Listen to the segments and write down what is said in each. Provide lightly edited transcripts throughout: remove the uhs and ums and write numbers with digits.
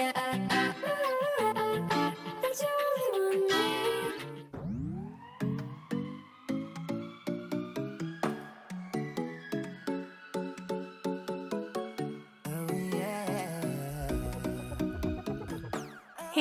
Hey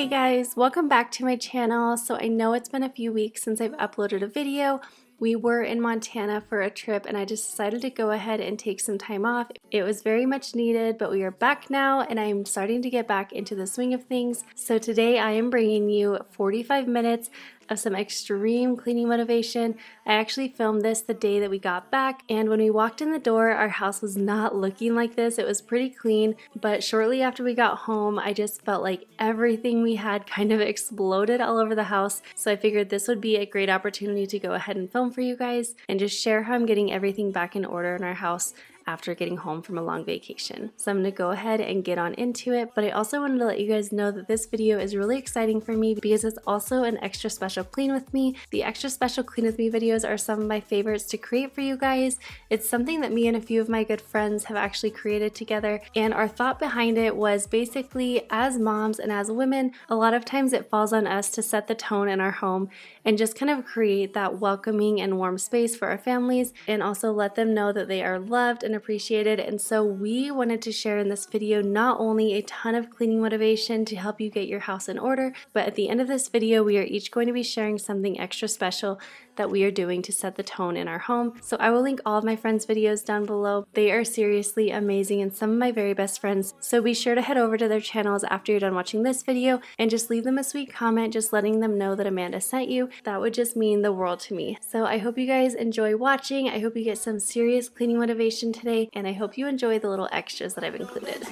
guys, welcome back to my channel. So I know it's been a few weeks since I've uploaded a video. We were in Montana for a trip and I just decided to go ahead and take some time off. It was very much needed, but we are back now and I'm starting to get back into the swing of things. So today I am bringing you 45 minutes of some extreme cleaning motivation. I actually filmed this the day that we got back, and when we walked in the door, our house was not looking like this. It was pretty clean, but shortly after we got home, I just felt like everything we had kind of exploded all over the house. So I figured this would be a great opportunity to go ahead and film for you guys and just share how I'm getting everything back in order in our house after getting home from a long vacation. So I'm gonna go ahead and get on into it, but I also wanted to let you guys know that this video is really exciting for me because it's also an extra special clean with me. The extra special clean with me videos are some of my favorites to create for you guys. It's something that me and a few of my good friends have actually created together, and our thought behind it was basically, as moms and as women, a lot of times it falls on us to set the tone in our home and just kind of create that welcoming and warm space for our families, and also let them know that they are loved and appreciated. And so we wanted to share in this video not only a ton of cleaning motivation to help you get your house in order, but at the end of this video we are each going to be sharing something extra special that we are doing to set the tone in our home. So I will link all of my friends' videos down below. They are seriously amazing and some of my very best friends. So be sure to head over to their channels after you're done watching this video and just leave them a sweet comment just letting them know that Amanda sent you. That would just mean the world to me. So I hope you guys enjoy watching. I hope you get some serious cleaning motivation today, and I hope you enjoy the little extras that I've included.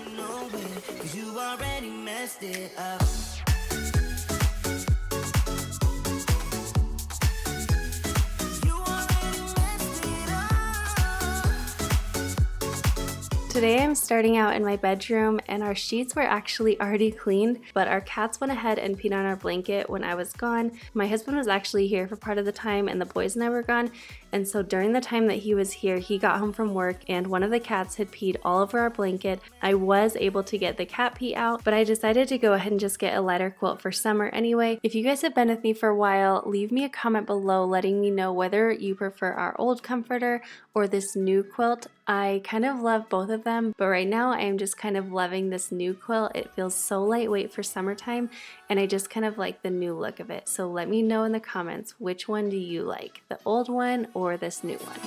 Today I'm starting out in my bedroom, and our sheets were actually already cleaned, but our cats went ahead and peed on our blanket when I was gone. My husband was actually here for part of the time and the boys and I were gone, and so during the time that he was here, he got home from work and one of the cats had peed all over our blanket. I was able to get the cat pee out, but I decided to go ahead and just get a lighter quilt for summer anyway. If you guys have been with me for a while, leave me a comment below letting me know whether you prefer our old comforter or this new quilt. I kind of love both of them, but right now I am just kind of loving this new quilt. It feels so lightweight for summertime, and I just kind of like the new look of it. So let me know in the comments, which one do you like, the old one or this new one?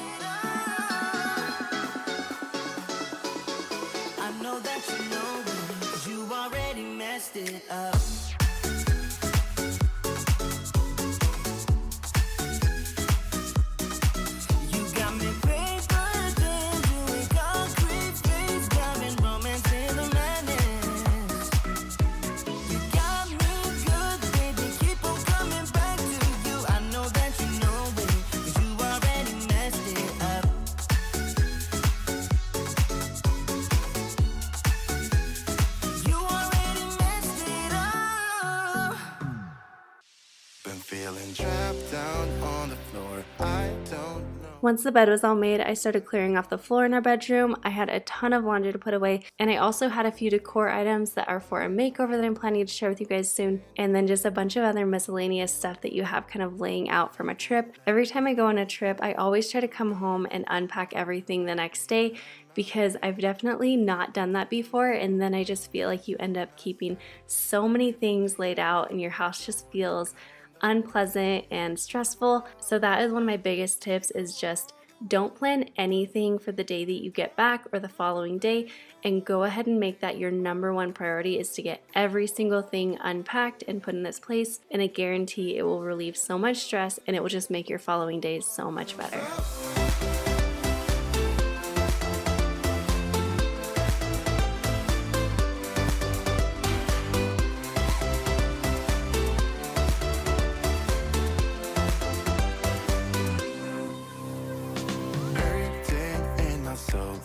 I know that you know it, 'cause you already messed it up. Once the bed was all made, I started clearing off the floor in our bedroom. I had a ton of laundry to put away, and I also had a few decor items that are for a makeover that I'm planning to share with you guys soon, and then just a bunch of other miscellaneous stuff that you have kind of laying out from a trip. Every time I go on a trip, I always try to come home and unpack everything the next day, because I've definitely not done that before, and then I just feel like you end up keeping so many things laid out and your house just feels unpleasant and stressful. So that is one of my biggest tips, is just don't plan anything for the day that you get back or the following day, and go ahead and make that your #1 priority, is to get every single thing unpacked and put in its place, and I guarantee it will relieve so much stress and it will just make your following days so much better.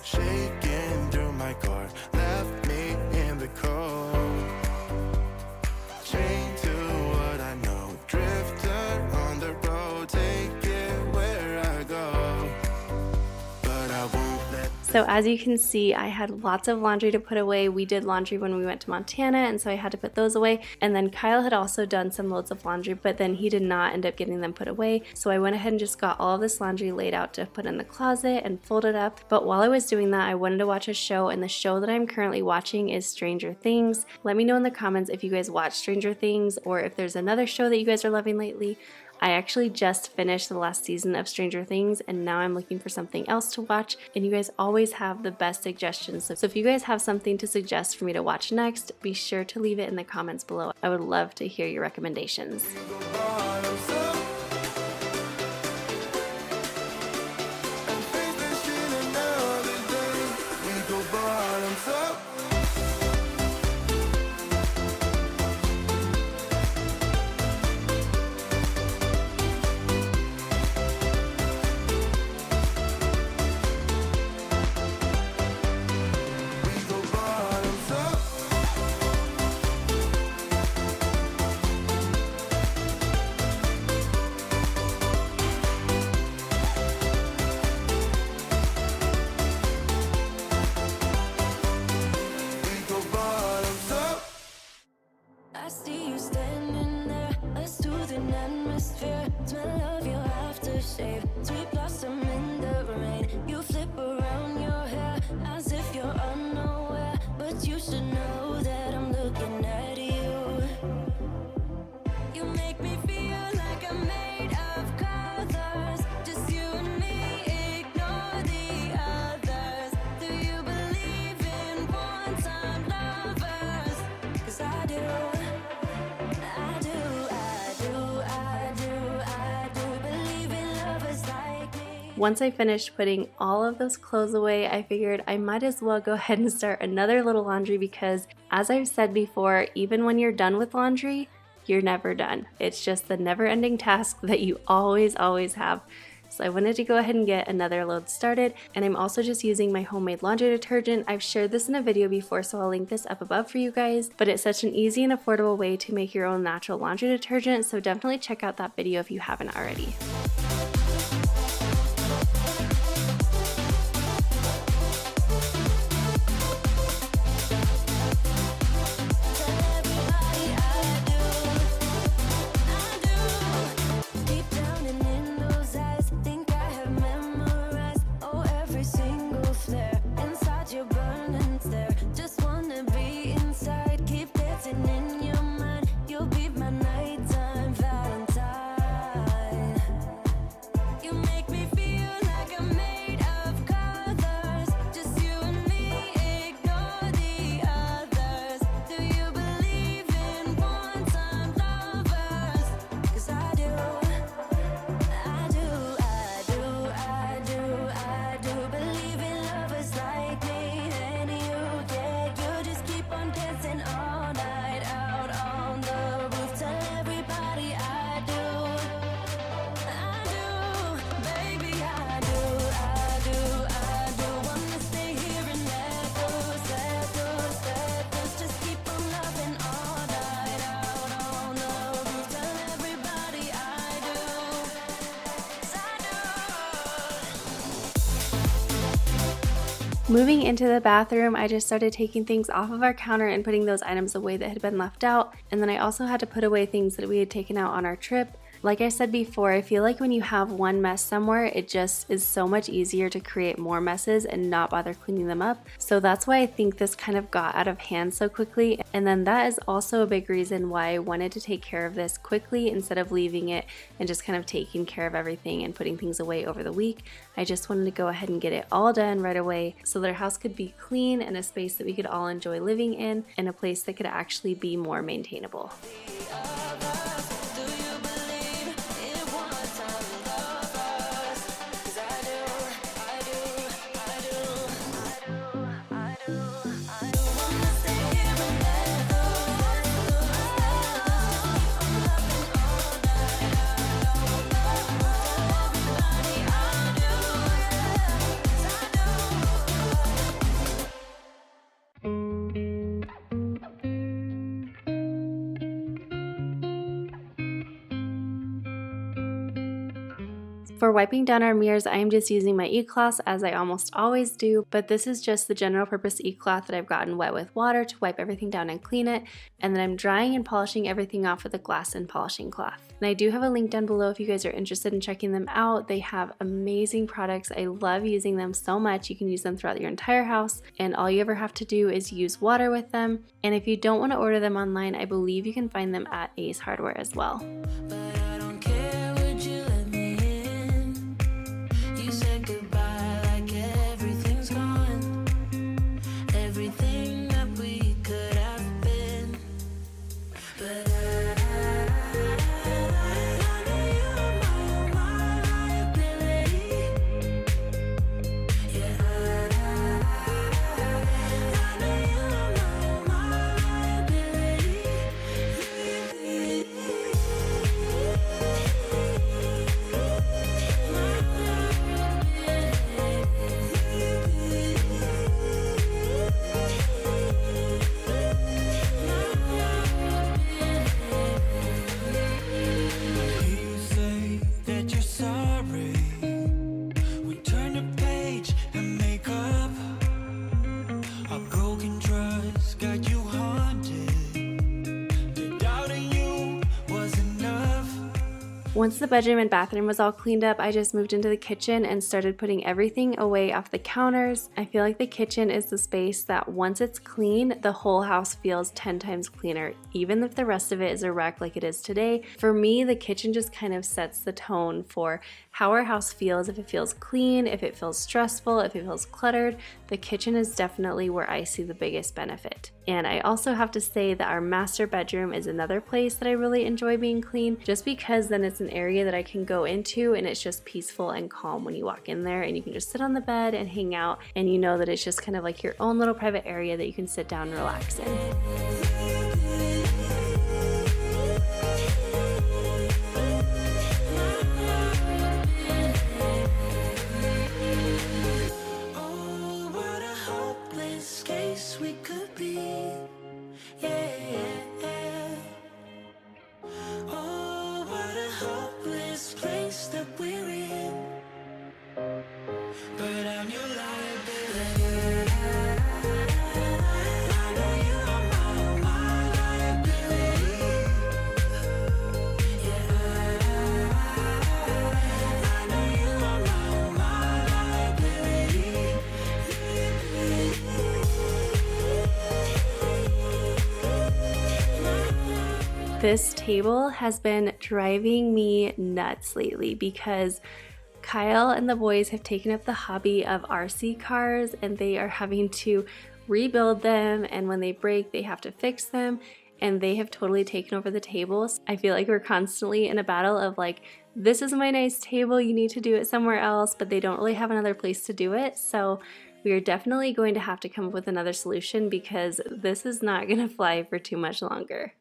Shaking through my car, left me in the cold. Chained to what I know, drifter on the road, take it where I go. So as you can see, I had lots of laundry to put away. We did laundry when we went to Montana, and so I had to put those away. And then Kyle had also done some loads of laundry, but then he did not end up getting them put away. So I went ahead and just got all of this laundry laid out to put in the closet and folded up. But while I was doing that, I wanted to watch a show, and the show that I'm currently watching is Stranger Things. Let me know in the comments if you guys watch Stranger Things or if there's another show that you guys are loving lately. I actually just finished the last season of Stranger Things, and now I'm looking for something else to watch, and you guys always have the best suggestions. So if you guys have something to suggest for me to watch next, be sure to leave it in the comments below. I would love to hear your recommendations. I see you standing there, a soothing atmosphere. Smell of your aftershave, sweet blossom in the rain. You flip around your hair as if you're unaware, but you should know that I'm looking at you. You make me feel like I'm made of colors, just you and me, ignore the others. Do you believe in one-time lovers? 'Cause I do. Once I finished putting all of those clothes away, I figured I might as well go ahead and start another little laundry because, as I've said before, even when you're done with laundry, you're never done. It's just the never-ending task that you always have. So I wanted to go ahead and get another load started, and I'm also just using my homemade laundry detergent. I've shared this in a video before, so I'll link this up above for you guys, but it's such an easy and affordable way to make your own natural laundry detergent, so definitely check out that video if you haven't already. Moving into the bathroom, I just started taking things off of our counter and putting those items away that had been left out. And then I also had to put away things that we had taken out on our trip. Like I said before, I feel like when you have one mess somewhere, it just is so much easier to create more messes and not bother cleaning them up. So that's why I think this kind of got out of hand so quickly. And then that is also a big reason why I wanted to take care of this quickly instead of leaving it and just kind of taking care of everything and putting things away over the week. I just wanted to go ahead and get it all done right away so that our house could be clean and a space that we could all enjoy living in and a place that could actually be more maintainable. For wiping down our mirrors, I am just using my e-cloths as I almost always do, but this is just the general purpose e-cloth that I've gotten wet with water to wipe everything down and clean it, and then I'm drying and polishing everything off with a glass and polishing cloth. And I do have a link down below if you guys are interested in checking them out. They have amazing products. I love using them so much. You can use them throughout your entire house, and all you ever have to do is use water with them. And if you don't want to order them online, I believe you can find them at Ace Hardware as well. Once the bedroom and bathroom was all cleaned up, I just moved into the kitchen and started putting everything away off the counters. I feel like the kitchen is the space that once it's clean, the whole house feels 10 times cleaner, even if the rest of it is a wreck like it is today. For me, the kitchen just kind of sets the tone for how our house feels. If it feels clean, if it feels stressful, if it feels cluttered, the kitchen is definitely where I see the biggest benefit. And I also have to say that our master bedroom is another place that I really enjoy being clean, just because then it's an area that I can go into and it's just peaceful and calm when you walk in there, and you can just sit on the bed and hang out, and you know that it's just kind of like your own little private area that you can sit down and relax in. This table has been driving me nuts lately because Kyle and the boys have taken up the hobby of RC cars, and they are having to rebuild them, and when they break they have to fix them, and they have totally taken over the tables. I feel like we're constantly in a battle of like, this is my nice table, you need to do it somewhere else, but they don't really have another place to do it. So we are definitely going to have to come up with another solution because this is not going to fly for too much longer.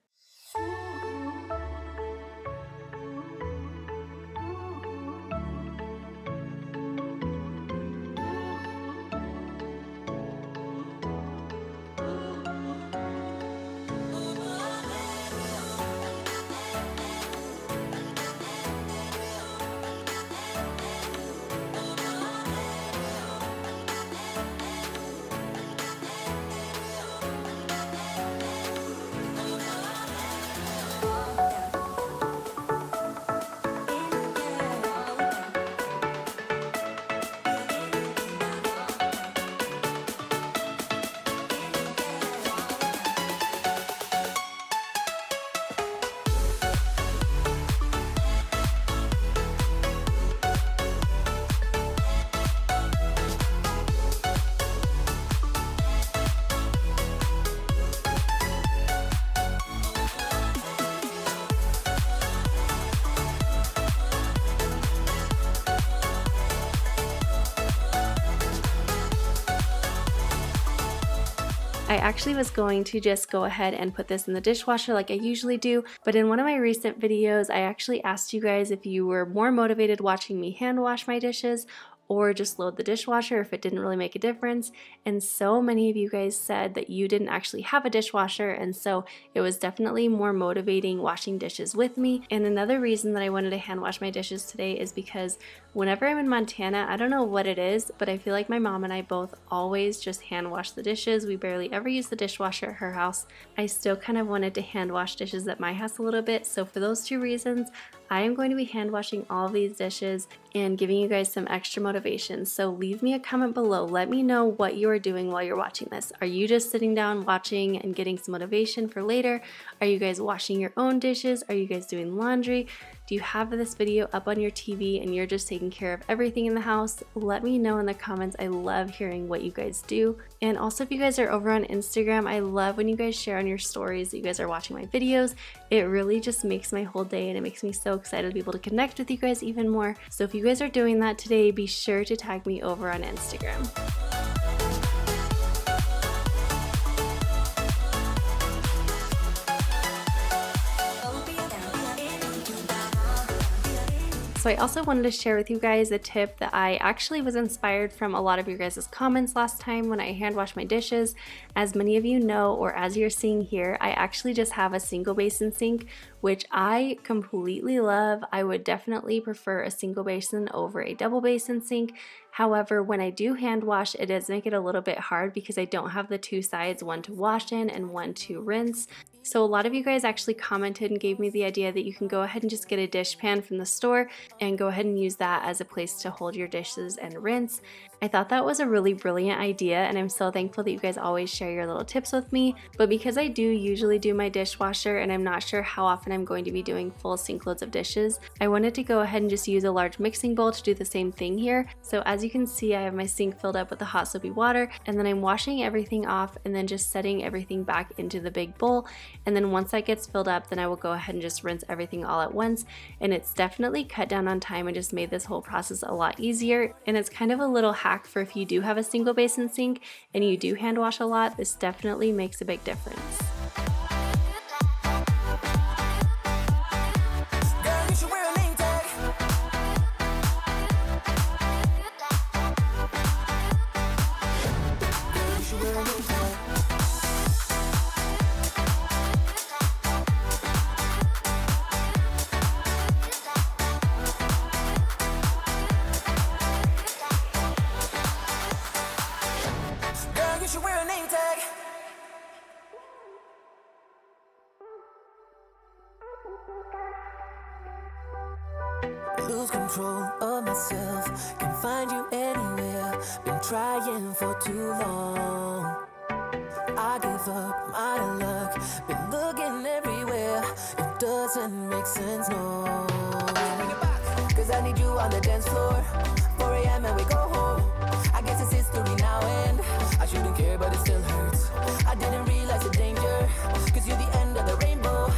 I actually was going to just go ahead and put this in the dishwasher like I usually do, but in one of my recent videos I actually asked you guys if you were more motivated watching me hand wash my dishes or just load the dishwasher if it didn't really make a difference. And so many of you guys said that you didn't actually have a dishwasher, and so it was definitely more motivating washing dishes with me. And another reason that I wanted to hand wash my dishes today is because whenever I'm in Montana, I don't know what it is, but I feel like my mom and I both always just hand wash the dishes. We barely ever use the dishwasher at her house. I still kind of wanted to hand wash dishes at my house a little bit, so for those two reasons, I am going to be hand washing all of these dishes and giving you guys some extra motivation. So leave me a comment below. Let me know what you are doing while you're watching this. Are you just sitting down watching and getting some motivation for later? Are you guys washing your own dishes? Are you guys doing laundry? Do you have this video up on your TV and you're just taking care of everything in the house? Let me know in the comments. I love hearing what you guys do. And also, if you guys are over on Instagram, I love when you guys share on your stories that you guys are watching my videos. It really just makes my whole day, and it makes me so excited to be able to connect with you guys even more. So if you guys are doing that today, be sure to tag me over on Instagram. So I also wanted to share with you guys a tip that I actually was inspired from a lot of your guys' comments last time when I hand washed my dishes. As many of you know, or as you're seeing here, I actually just have a single basin sink, which I completely love. I would definitely prefer a single basin over a double basin sink. However, when I do hand wash, it does make it a little bit hard because I don't have the two sides, one to wash in and one to rinse. So a lot of you guys actually commented and gave me the idea that you can go ahead and just get a dishpan from the store and go ahead and use that as a place to hold your dishes and rinse. I thought that was a really brilliant idea, and I'm so thankful that you guys always share your little tips with me. But because I do usually do my dishwasher and I'm not sure how often I'm going to be doing full sink loads of dishes, I wanted to go ahead and just use a large mixing bowl to do the same thing here. So as you can see, I have my sink filled up with the hot soapy water, and then I'm washing everything off and then just setting everything back into the big bowl. And then once that gets filled up, then I will go ahead and just rinse everything all at once. And it's definitely cut down on time and just made this whole process a lot easier. And it's kind of a little hack for if you do have a single basin sink and you do hand wash a lot, this definitely makes a big difference. Lose control of myself, can find you anywhere. Been trying for too long. I give up, I'm out of luck. Been looking everywhere, it doesn't make sense, no. Bring it back, cause I need you on the dance floor. 4 a.m. and we go home. I guess it's history now, and I shouldn't care, but it still hurts. I didn't realize the danger, cause you're the end of the rainbow.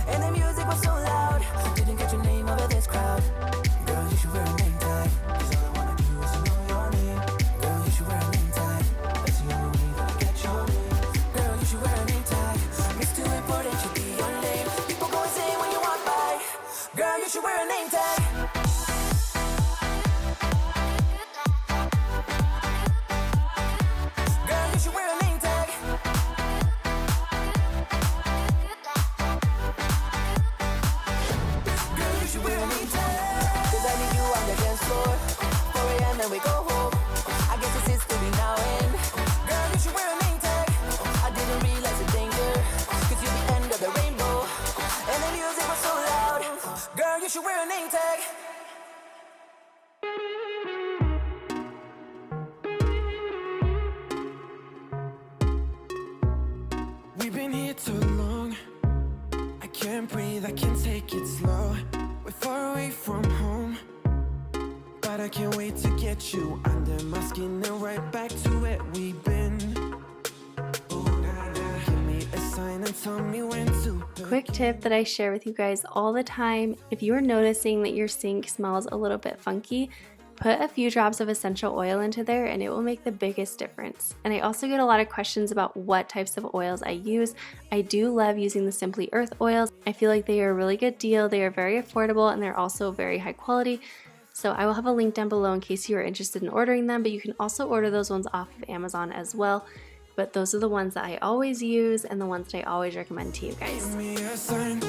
And the music was so loud, didn't get your name over this crowd. Girl, you should wear a name tag, cause all I wanna do is to know your name. Girl, you should wear a name tag, that's the only way that I get your name. Girl, you should wear a name tag, it's too important to be your name. People go and say when you walk by, girl, you should wear a name tag. Girl, you should wear a name tag. Girl, you should wear a name tag. Cause I need you on the dance floor. 4 a.m. and we go home. I guess it's history now, and girl, you should wear a name tag. I didn't realize the danger, cause you're the end of the rainbow. And the music was so loud. Girl, you should wear a name tag. We've been here too long. I can't breathe, I can't take it slow. We're far away from home, but I can't wait to get you under my skin and right back to where we've been. Ooh, nah, nah. Give me a sign and tell me when to. Quick tip that I share with you guys all the time: if you are noticing that your sink smells a little bit funky, put a few drops of essential oil into there and it will make the biggest difference. And I also get a lot of questions about what types of oils I use. I do love using the Simply Earth oils. I feel like they are a really good deal. They are very affordable and they're also very high quality. So I will have a link down below in case you are interested in ordering them, but you can also order those ones off of Amazon as well. But those are the ones that I always use and the ones that I always recommend to you guys. Give me a sign.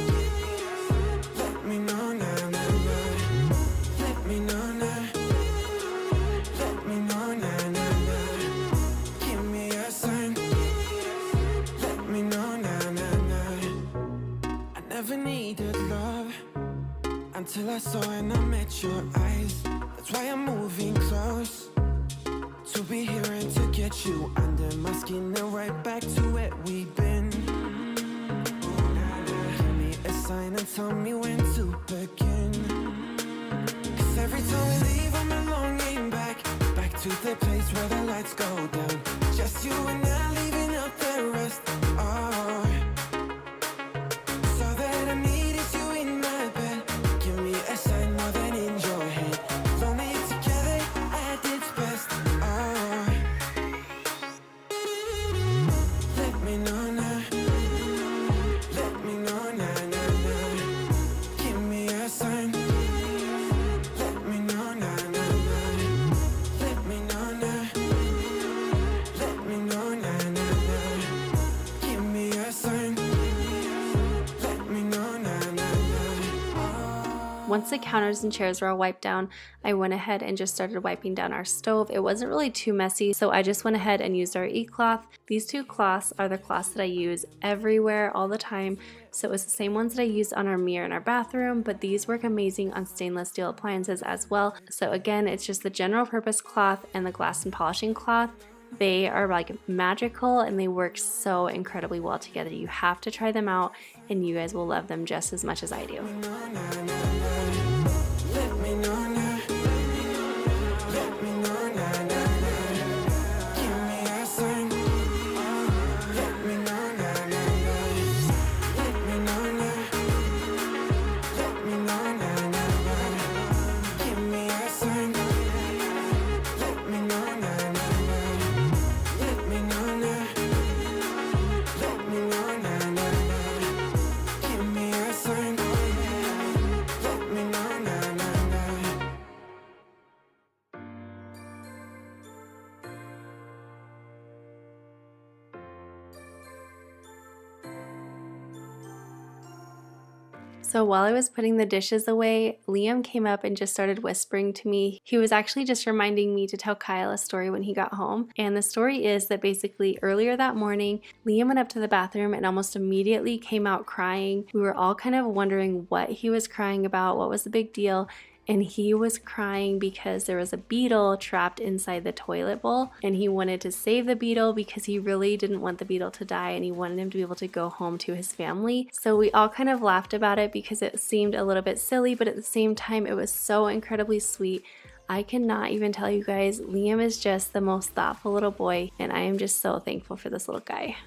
Let me know now, now, now. Let me know now. Let me know now, now, now. Give me a sign. Let me know now, now, now. I never needed love until I saw and I met your eyes. That's why I'm moving close, to be here and to get you under my skin and right back to where we've been. Give me a sign and tell me when to begin. 'Cause every time we leave I'm longing back to the place where the lights go down. Just you and I leaving out the rest. Oh, so that I need is you in my bed. Give me a sign more than in your head. Lonely together at its best. Oh, let me know now. Let me know now, now, now. Give me a sign. Let me know now, now, now. Let me know now. Let me know now, now, now. Give me a sign. Let me know now, now, now. Once the counters and chairs were all wiped down, I went ahead and just started wiping down our stove. It wasn't really too messy, so I just went ahead and used our e-cloth. These two cloths are the cloths that I use everywhere all the time. So it was the same ones that I used on our mirror in our bathroom, but these work amazing on stainless steel appliances as well. So again, it's just the general purpose cloth and the glass and polishing cloth. They are like magical and they work so incredibly well together. You have to try them out and you guys will love them just as much as I do. Let me know now. Let me know now, now, now. Give me a sign. Let me know now, now, now. Let me know now. Let me know now, now, now. Give me a sign. Let me know now, now, now. Let me know now. Let me know now, now, now. Give me a sign. Let me know now, now, now. So while I was putting the dishes away, Liam came up and just started whispering to me. He was actually just reminding me to tell Kyle a story when he got home. And the story is that basically earlier that morning, Liam went up to the bathroom and almost immediately came out crying. We were all kind of wondering what he was crying about, what was the big deal. And he was crying because there was a beetle trapped inside the toilet bowl and he wanted to save the beetle because he really didn't want the beetle to die and he wanted him to be able to go home to his family. So we all kind of laughed about it because it seemed a little bit silly, but at the same time it was so incredibly sweet. I cannot even tell you guys, Liam is just the most thoughtful little boy and I am just so thankful for this little guy.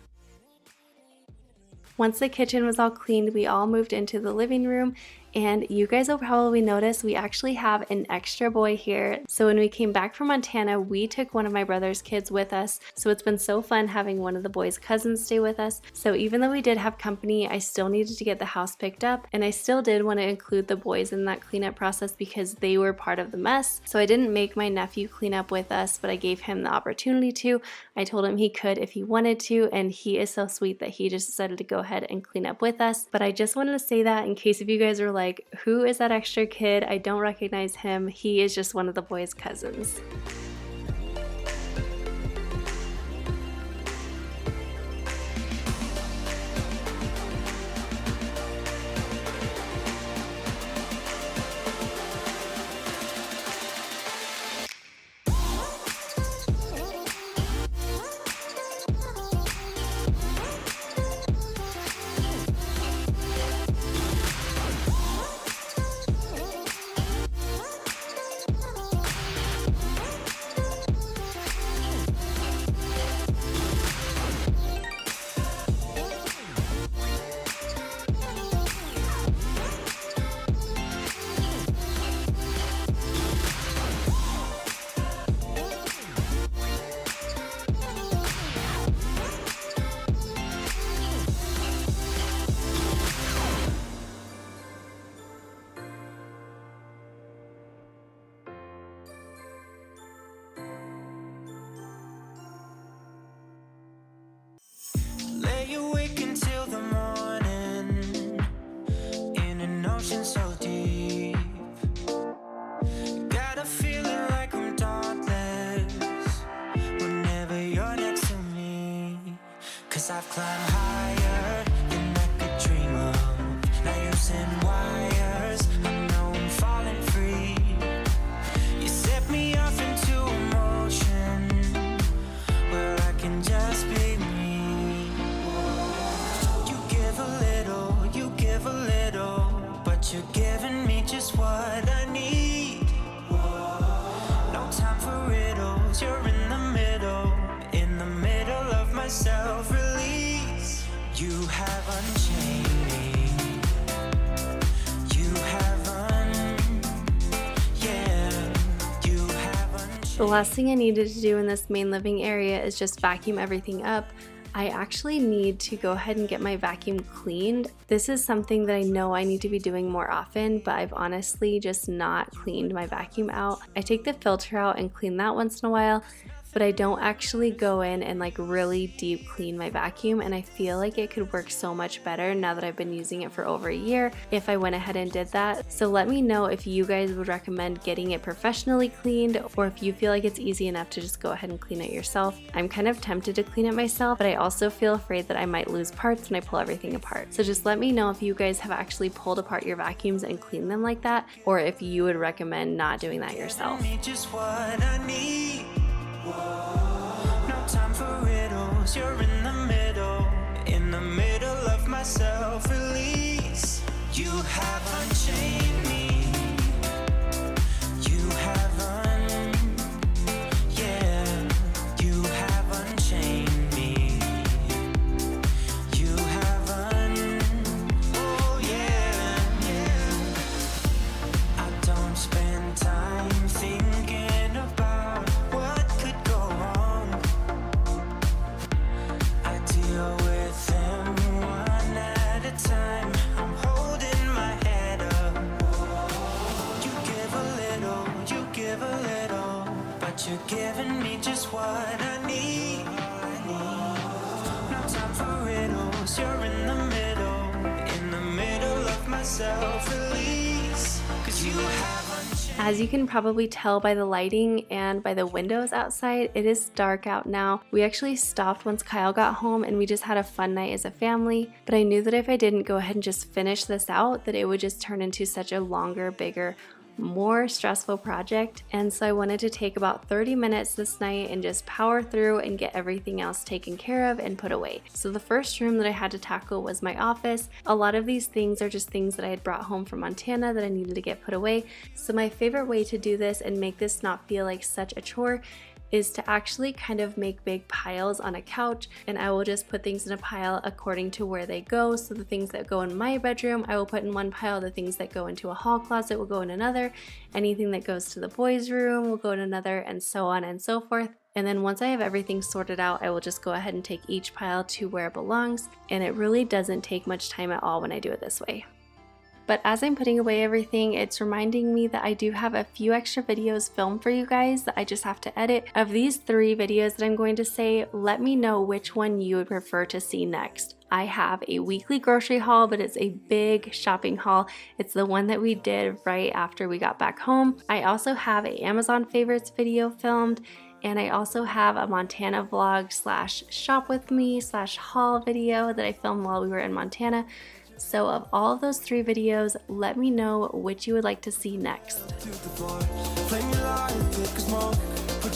Once the kitchen was all cleaned, we all moved into the living room. And you guys will probably notice we actually have an extra boy here. So when we came back from Montana, we took one of my brother's kids with us. So it's been so fun having one of the boys' cousins stay with us. So even though we did have company, I still needed to get the house picked up. And I still did want to include the boys in that cleanup process because they were part of the mess. So I didn't make my nephew clean up with us, but I gave him the opportunity to. I told him he could if he wanted to, and he is so sweet that he just decided to go ahead and clean up with us. But I just wanted to say that in case if you guys are like, who is that extra kid? I don't recognize him. He is just one of the boys' cousins. but you're giving me just what I need. No time for riddles, you're in the middle of my self-release. You have unchained me. You have unchained. The last thing I needed to do in this main living area is just vacuum everything up. I actually need to go ahead and get my vacuum cleaned. This is something that I know I need to be doing more often, but I've honestly just not cleaned my vacuum out. I take the filter out and clean that once in a while, but I don't actually go in and like really deep clean my vacuum, and I feel like it could work so much better now that I've been using it for over a year if I went ahead and did that. So let me know if you guys would recommend getting it professionally cleaned, or if you feel like it's easy enough to just go ahead and clean it yourself. I'm kind of tempted to clean it myself, but I also feel afraid that I might lose parts when I pull everything apart. So just let me know if you guys have actually pulled apart your vacuums and cleaned them like that, or if you would recommend not doing that yourself. No time for riddles, you're in the middle of my self-release. You have unchained me. You have you have unchained me. You have oh yeah. I don't spend time thinking about what could go wrong. I deal with them one at a time. I'm holding my head up. You give a little, but you're giving me just what I need. No time for riddles, you're in the middle of my self-release. 'Cause you have As you can probably tell by the lighting and by the windows outside, it is dark out now. We actually stopped once Kyle got home and we just had a fun night as a family, but I knew that if I didn't go ahead and just finish this out, that it would just turn into such a longer, bigger, more stressful project. And so I wanted to take about 30 minutes this night and just power through and get everything else taken care of and put away. So the first room that I had to tackle was my office. A lot of these things are just things that I had brought home from Montana that I needed to get put away. So my favorite way to do this and make this not feel like such a chore is to actually kind of make big piles on a couch, and I will just put things in a pile according to where they go. So the things that go in my bedroom I will put in one pile, the things that go into a hall closet will go in another, anything that goes to the boys' room will go in another, and so on and so forth. And then once I have everything sorted out, I will just go ahead and take each pile to where it belongs, and it really doesn't take much time at all when I do it this way. But as I'm putting away everything, it's reminding me that I do have a few extra videos filmed for you guys that I just have to edit. Of these 3 videos that I'm going to say, let me know which one you would prefer to see next. I have a weekly grocery haul, but it's a big shopping haul. It's the one that we did right after we got back home. I also have a Amazon favorites video filmed, and I also have a Montana vlog / shop with me / haul video that I filmed while we were in Montana. So of all of those 3 videos, let me know which you would like to see next. Put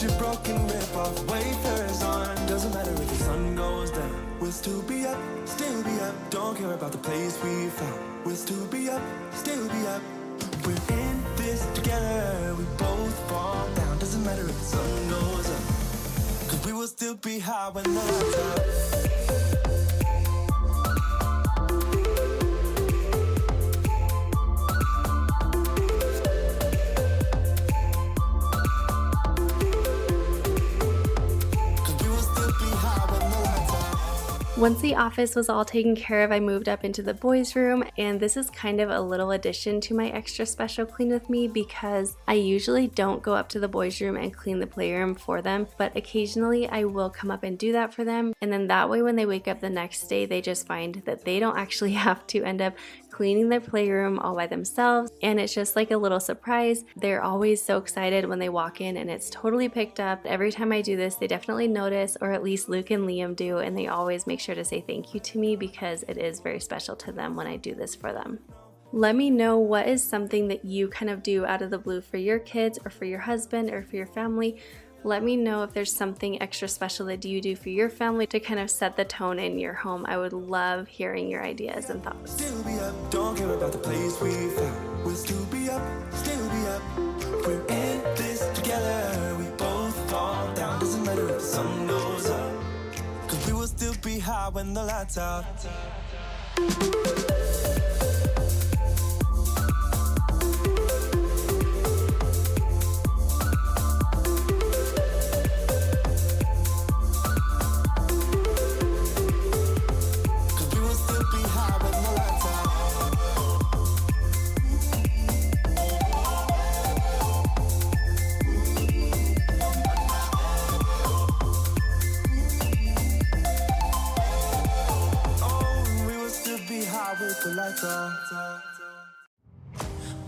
your broken rip off, wafers on. Doesn't matter if the sun goes down. We'll still be up, still be up. Don't care about the place we found. We'll still be up, still be up. We're in this together. We both fall down. Doesn't matter if the sun goes up. 'Cause we will still be high when the lights out. Once the office was all taken care of, I moved up into the boys' room, and this is kind of a little addition to my extra special clean with me because I usually don't go up to the boys' room and clean the playroom for them, but occasionally I will come up and do that for them, and then that way when they wake up the next day, they just find that they don't actually have to end up cleaning their playroom all by themselves, and it's just like a little surprise. They're always so excited when they walk in and it's totally picked up. Every time I do this, they definitely notice, or at least Luke and Liam do, and they always make sure to say thank you to me because it is very special to them when I do this for them. Let me know what is something that you kind of do out of the blue for your kids or for your husband or for your family. Let me know if there's something extra special that you do for your family to kind of set the tone in your home. I would love hearing your ideas and thoughts. Still be up, don't care about the place we found. We'll still be up, still be up. We're in this together. We both fall down. Doesn't matter if the sun goes up. 'Cause we will still be high when the lights out.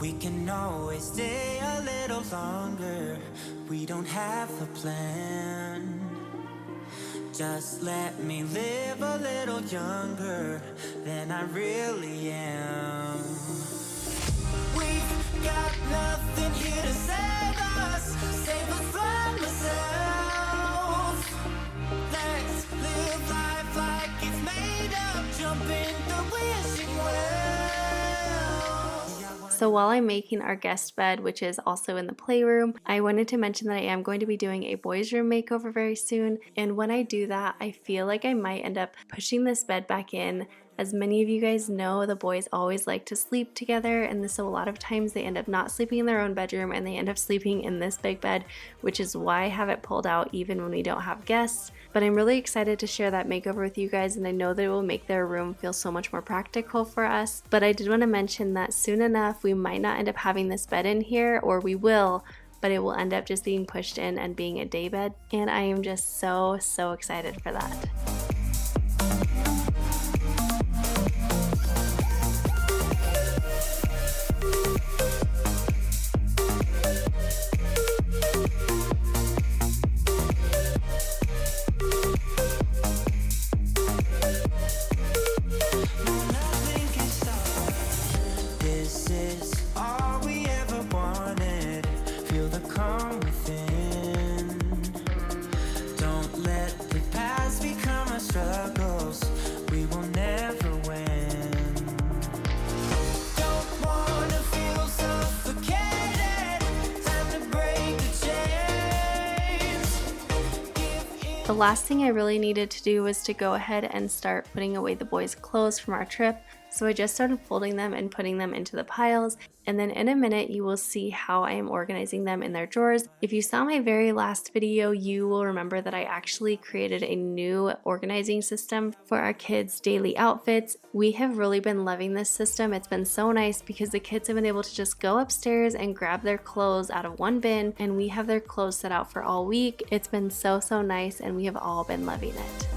We can always stay a little longer. We don't have a plan. Just let me live a little younger than I really am. We've got nothing here to save us from ourselves. Let's live life like it's made up. Jump in the wishing well. So while I'm making our guest bed, which is also in the playroom, I wanted to mention that I am going to be doing a boys' room makeover very soon. And when I do that, I feel like I might end up pushing this bed back in. As many of you guys know, the boys always like to sleep together, and so a lot of times they end up not sleeping in their own bedroom and they end up sleeping in this big bed, which is why I have it pulled out even when we don't have guests. But I'm really excited to share that makeover with you guys, and I know that it will make their room feel so much more practical for us. But I did want to mention that soon enough we might not end up having this bed in here, or we will, but it will end up just being pushed in and being a day bed, and I am just so excited for that. The last thing I really needed to do was to go ahead and start putting away the boys' clothes from our trip. So I just started folding them and putting them into the piles, and then in a minute you will see how I am organizing them in their drawers. If you saw my very last video, you will remember that I actually created a new organizing system for our kids' daily outfits. We have really been loving this system. It's been so nice because the kids have been able to just go upstairs and grab their clothes out of one bin, and we have their clothes set out for all week. It's been so nice, and we have all been loving it.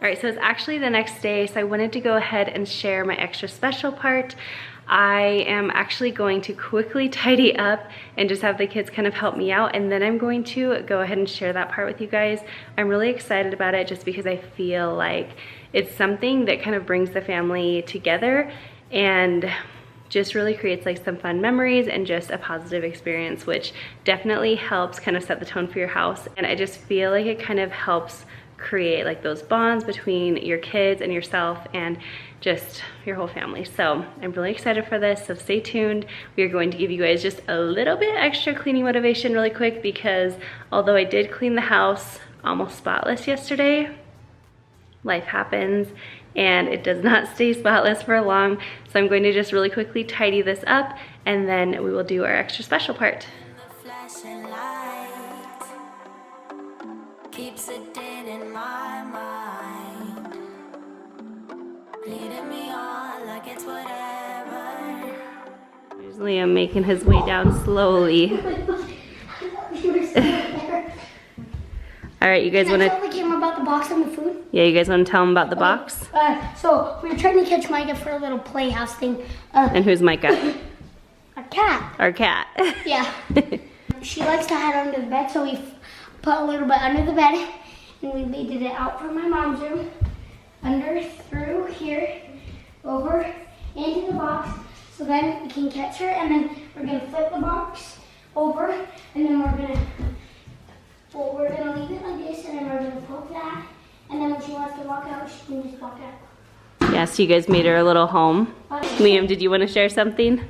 Alright, so it's actually the next day, so I wanted to go ahead and share my extra special part. I am actually going to quickly tidy up and just have the kids kind of help me out, and then I'm going to go ahead and share that part with you guys. I'm really excited about it just because I feel like it's something that kind of brings the family together and just really creates like some fun memories and just a positive experience, which definitely helps kind of set the tone for your house. And I just feel like it kind of helps create like those bonds between your kids and yourself and just your whole family. So I'm really excited for this, so stay tuned. We are going to give you guys just a little bit extra cleaning motivation really quick, because although I did clean the house almost spotless yesterday, life happens and it does not stay spotless for long. So I'm going to just really quickly tidy this up, and then we will do our extra special part. The flashing light keeps it dead in my mind, leading me on like it's whatever. There's Liam making his way down slowly. All right, you guys want to tell the camera about the box and the food? Yeah, you guys want to tell them about the box? So we were trying to catch Micah for a little playhouse thing. And who's Micah? A cat. Our cat. Yeah. She likes to hide under the bed, so we put a little bit under the bed, and we leaded it out from my mom's room, under, through here, over, into the box, so then we can catch her, and then we're gonna flip the box over, and then we're gonna leave it like this, and then we're gonna poke that, and then when she wants to walk out, she can just walk out. Yeah, so you guys made her a little home. Liam, did you want to share something?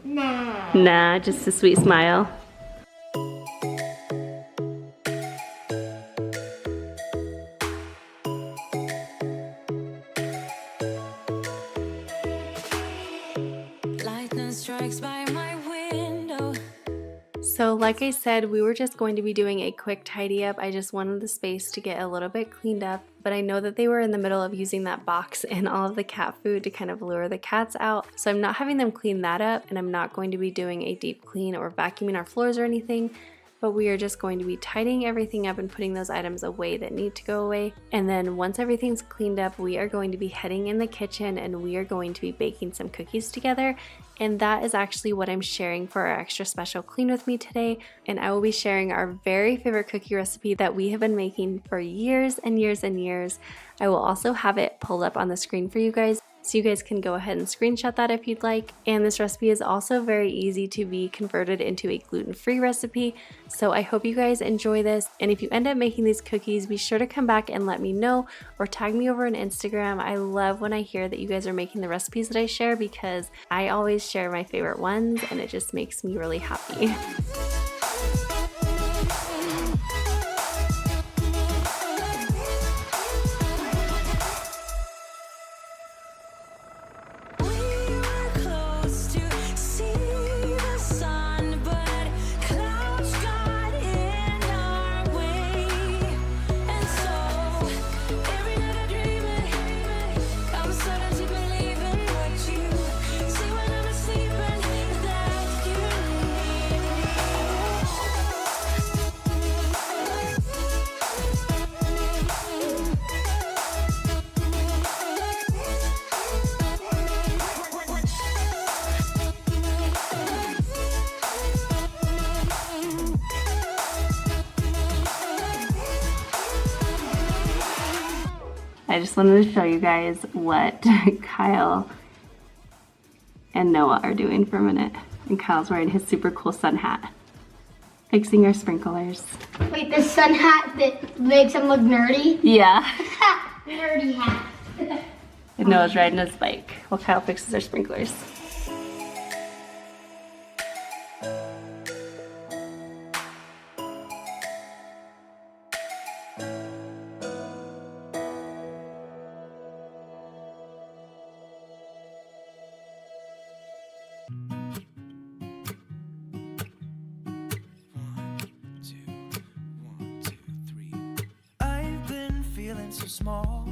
Nah. Nah, just a sweet smile. Lightning strikes by my window. So like I said, we were just going to be doing a quick tidy up. I just wanted the space to get a little bit cleaned up, but I know that they were in the middle of using that box and all of the cat food to kind of lure the cats out. So I'm not having them clean that up, and I'm not going to be doing a deep clean or vacuuming our floors or anything, but we are just going to be tidying everything up and putting those items away that need to go away. And then once everything's cleaned up, we are going to be heading in the kitchen and we are going to be baking some cookies together. And that is actually what I'm sharing for our extra special clean with me today. And I will be sharing our very favorite cookie recipe that we have been making for years and years and years. I will also have it pulled up on the screen for you guys, so you guys can go ahead and screenshot that if you'd like. And this recipe is also very easy to be converted into a gluten-free recipe. So I hope you guys enjoy this. And if you end up making these cookies, be sure to come back and let me know, or tag me over on Instagram. I love when I hear that you guys are making the recipes that I share, because I always share my favorite ones and it just makes me really happy. I just wanted to show you guys what Kyle and Noah are doing for a minute. And Kyle's wearing his super cool sun hat, fixing our sprinklers. Wait, the sun hat that makes him look nerdy? Yeah. Nerdy hat. And Noah's riding his bike while Kyle fixes our sprinklers. I've been feeling so small,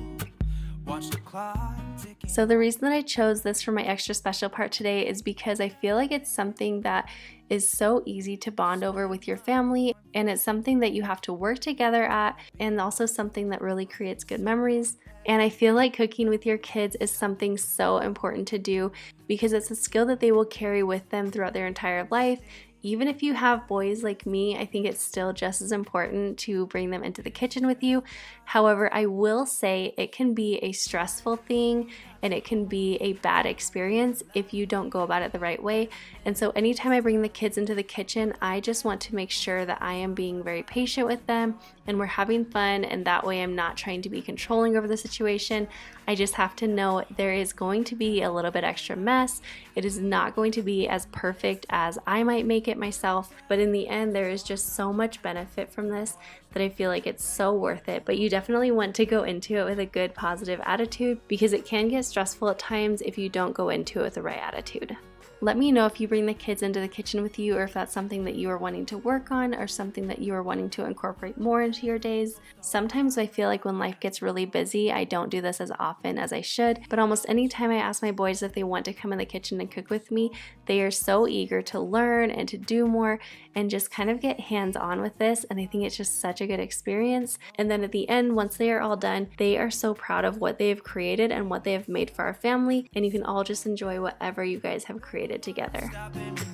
watch the clock ticking. So the reason that I chose this for my extra special part today is because I feel like it's something that is so easy to bond over with your family, and it's something that you have to work together at, and also something that really creates good memories. And I feel like cooking with your kids is something so important to do because it's a skill that they will carry with them throughout their entire life. Even if you have boys like me, I think it's still just as important to bring them into the kitchen with you. However, I will say it can be a stressful thing and it can be a bad experience if you don't go about it the right way. And so anytime I bring the kids into the kitchen, I just want to make sure that I am being very patient with them and we're having fun, and that way I'm not trying to be controlling over the situation. I just have to know there is going to be a little bit extra mess. It is not going to be as perfect as I might make it myself, but in the end there is just so much benefit from this that I feel like it's so worth it. But you definitely want to go into it with a good positive attitude because it can get stressful at times if you don't go into it with the right attitude. Let me know if you bring the kids into the kitchen with you, or if that's something that you are wanting to work on or something that you are wanting to incorporate more into your days. Sometimes I feel like when life gets really busy, I don't do this as often as I should, but almost any time I ask my boys if they want to come in the kitchen and cook with me, they are so eager to learn and to do more and just kind of get hands-on with this, and I think it's just such a good experience. And then at the end, once they are all done, they are so proud of what they have created and what they have made for our family, and you can all just enjoy whatever you guys have created together.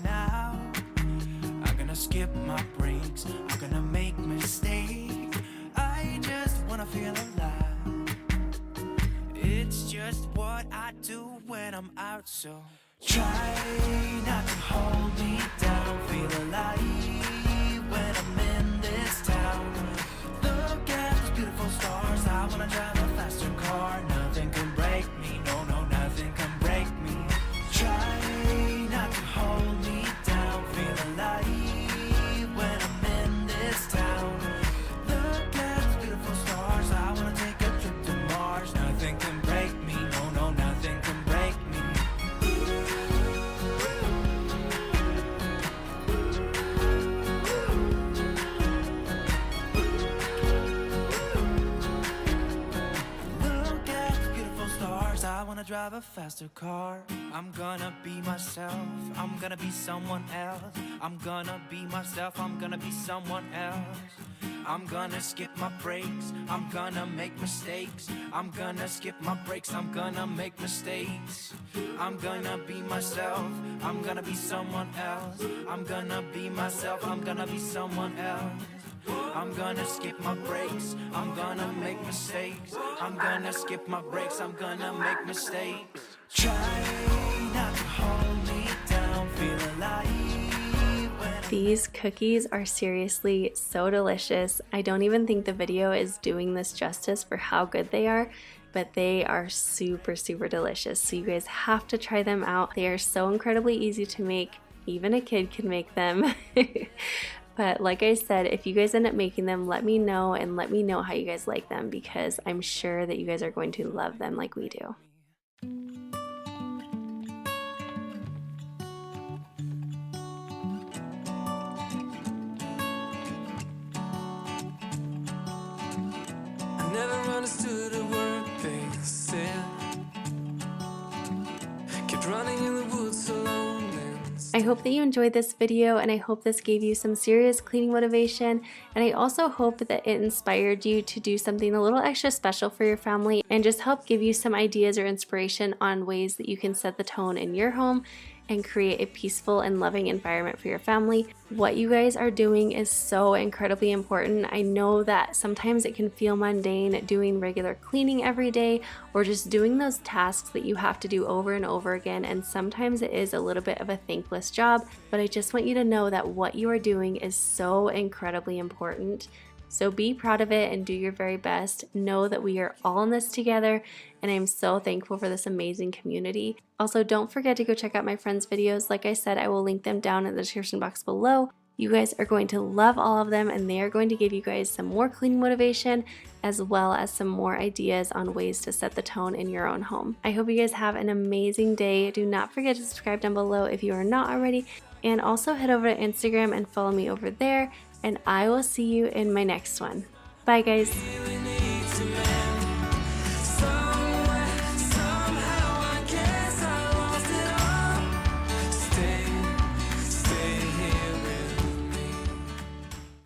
Now, I'm gonna skip my breaks. I'm gonna make mistakes. I just wanna feel alive. It's just what I do when I'm out, so try not to hold me down. Feel alive when I'm in this town. Look at those beautiful stars. I wanna drive a faster car. Nothing can break me. No, no, nothing can break me. Try not to hold me down. Feel alive when I'm in this town. Look at those beautiful stars. I wanna take a trip to Mars. Nothing can break me. No, no, nothing can break me. Look at the beautiful stars. I wanna drive a faster car. I'm gonna be myself. I'm gonna be someone else. I'm gonna be myself. I'm gonna be someone else. I'm gonna skip my breaks. I'm gonna make mistakes. I'm gonna skip my breaks. I'm gonna make mistakes. I'm gonna be myself. I'm gonna be someone else. I'm gonna be myself. I'm gonna be someone else. I'm gonna skip my breaks. I'm gonna make mistakes. I'm gonna skip my breaks. I'm gonna make mistakes. Try not to hold me down. Feel alive when These cookies are seriously so delicious. I don't even think the video is doing this justice for how good they are, but they are super, super delicious. So you guys have to try them out. They are so incredibly easy to make. Even a kid can make them. But like I said, if you guys end up making them, let me know, and let me know how you guys like them, because I'm sure that you guys are going to love them like we do. I never understood a word they said. Kept running in the woods alone. I hope that you enjoyed this video, and I hope this gave you some serious cleaning motivation, and I also hope that it inspired you to do something a little extra special for your family and just help give you some ideas or inspiration on ways that you can set the tone in your home and create a peaceful and loving environment for your family. What you guys are doing is so incredibly important. I know that sometimes it can feel mundane doing regular cleaning every day or just doing those tasks that you have to do over and over again, and sometimes it is a little bit of a thankless job, but I just want you to know that what you are doing is so incredibly important. So be proud of it and do your very best. Know that we are all in this together, and I'm so thankful for this amazing community. Also, don't forget to go check out my friends' videos. Like I said, I will link them down in the description box below. You guys are going to love all of them, and they are going to give you guys some more cleaning motivation as well as some more ideas on ways to set the tone in your own home. I hope you guys have an amazing day. Do not forget to subscribe down below if you are not already, and also head over to Instagram and follow me over there, and I will see you in my next one. Bye guys.